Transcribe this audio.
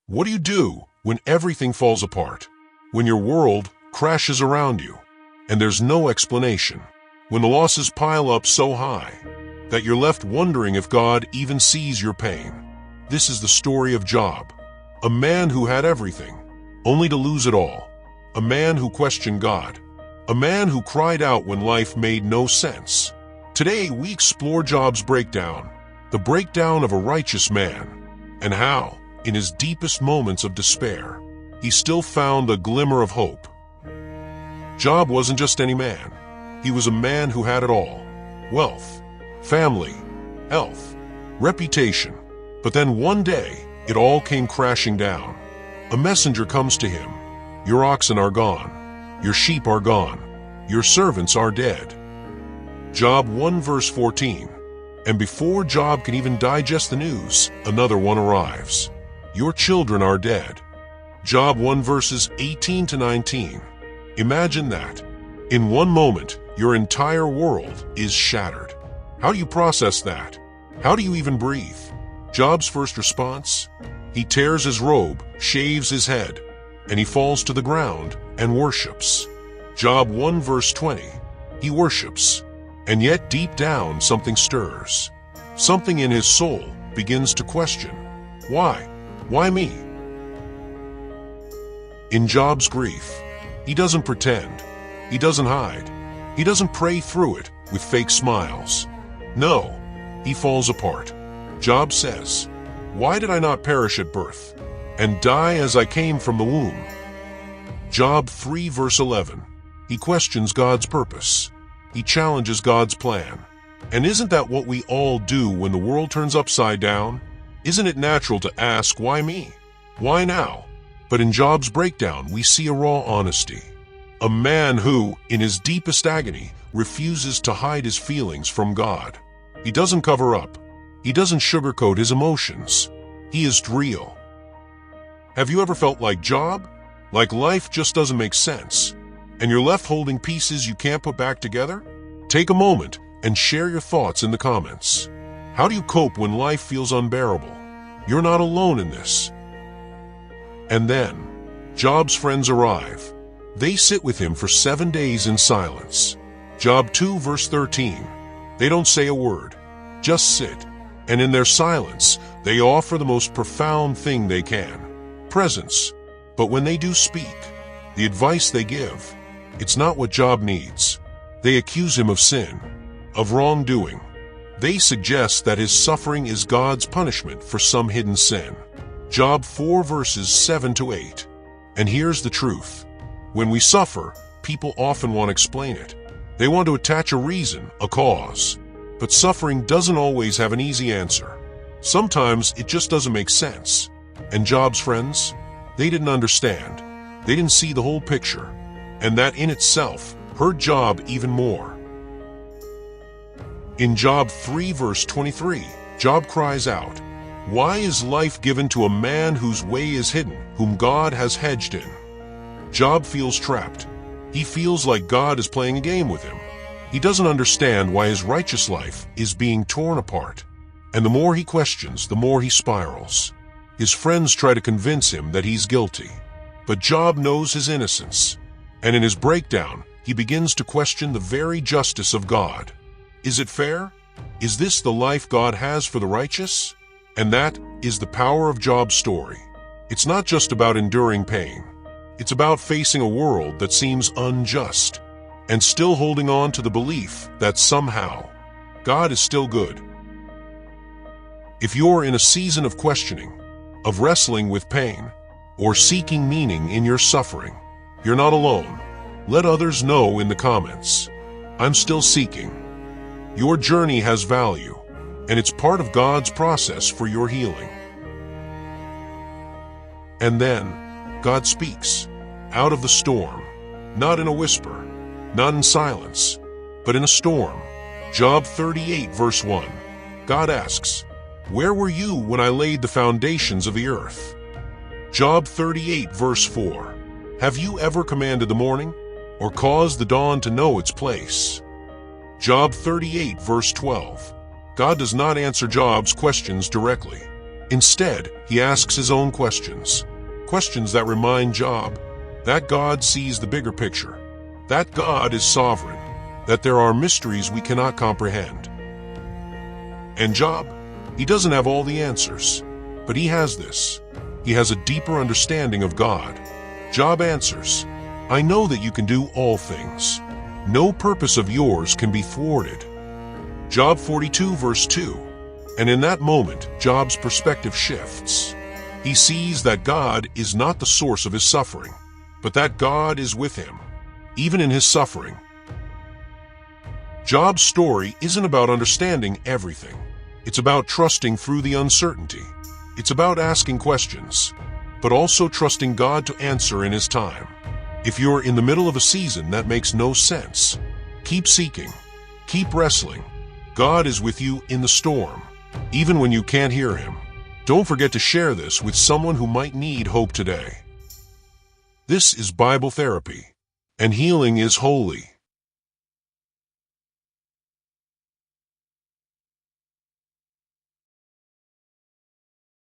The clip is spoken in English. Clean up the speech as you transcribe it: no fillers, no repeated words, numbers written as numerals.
What do you do when everything falls apart? When your world crashes around you and there's no explanation? When the losses pile up so high that you're left wondering if God even sees your pain? This is the story of Job, a man who had everything, only to lose it all. A man who questioned God. A man who cried out when life made no sense. Today we explore Job's breakdown, the breakdown of a righteous man, and how, in his deepest moments of despair, he still found a glimmer of hope. Job wasn't just any man. He was a man who had it all: wealth, family, health, reputation. But then one day, it all came crashing down. A messenger comes to him. Your oxen are gone. Your sheep are gone. Your servants are dead. Job 1 verse 14. And before Job can even digest the news, another one arrives. Your children are dead. Job 1 verses 18 to 19. Imagine that. In one moment, your entire world is shattered. How do you process that? How do you even breathe? Job's first response? He tears his robe, shaves his head, and he falls to the ground and worships. Job 1 verse 20. He worships, and yet deep down something stirs. Something in his soul begins to question. Why? Why me? In Job's grief, he doesn't pretend. He doesn't hide. He doesn't pray through it with fake smiles. No, he falls apart. Job says, "Why did I not perish at birth, and die as I came from the womb?" Job 3 verse 11. He questions God's purpose. He challenges God's plan. And isn't that what we all do when the world turns upside down? Isn't it natural to ask, why me? Why now? But in Job's breakdown, we see a raw honesty. A man who, in his deepest agony, refuses to hide his feelings from God. He doesn't cover up. He doesn't sugarcoat his emotions. He is real. Have you ever felt like Job? Like life just doesn't make sense, and you're left holding pieces you can't put back together? Take a moment and share your thoughts in the comments. How do you cope when life feels unbearable? You're not alone in this. And then, Job's friends arrive. They sit with him for 7 days in silence. Job 2 verse 13. They don't say a word, just sit, and in their silence, they offer the most profound thing they can: presence. But when they do speak, the advice they give, it's not what Job needs. They accuse him of sin, of wrongdoing. They suggest that his suffering is God's punishment for some hidden sin. Job 4 verses 7 to 8. And here's the truth. When we suffer, people often want to explain it. They want to attach a reason, a cause. But suffering doesn't always have an easy answer. Sometimes it just doesn't make sense. And Job's friends? They didn't understand. They didn't see the whole picture. And that in itself hurt Job even more. In Job 3 verse 23, Job cries out, "Why is life given to a man whose way is hidden, whom God has hedged in?" Job feels trapped. He feels like God is playing a game with him. He doesn't understand why his righteous life is being torn apart. And the more he questions, the more he spirals. His friends try to convince him that he's guilty. But Job knows his innocence. And in his breakdown, he begins to question the very justice of God. Is it fair? Is this the life God has for the righteous? And that is the power of Job's story. It's not just about enduring pain. It's about facing a world that seems unjust and still holding on to the belief that somehow God is still good. If you're in a season of questioning, of wrestling with pain, or seeking meaning in your suffering, you're not alone. Let others know in the comments. I'm still seeking. Your journey has value, and it's part of God's process for your healing. And then, God speaks, out of the storm, not in a whisper, not in silence, but in a storm. Job 38 verse 1. God asks, "Where were you when I laid the foundations of the earth?" Job 38 verse 4. Have you ever commanded the morning, or caused the dawn to know its place? Job 38 verse 12. God does not answer Job's questions directly. Instead, he asks his own questions. Questions that remind Job that God sees the bigger picture, that God is sovereign, that there are mysteries we cannot comprehend. And Job, he doesn't have all the answers, but he has this. He has a deeper understanding of God. Job answers, I know that you can do all things. No purpose of yours can be thwarted. Job 42 verse 2. And in that moment, Job's perspective shifts. He sees that God is not the source of his suffering, but that God is with him, even in his suffering. Job's story isn't about understanding everything. It's about trusting through the uncertainty. It's about asking questions, but also trusting God to answer in his time. If you're in the middle of a season that makes no sense, keep seeking, keep wrestling. God is with you in the storm, even when you can't hear him. Don't forget to share this with someone who might need hope today. This is Bible therapy, and healing is holy.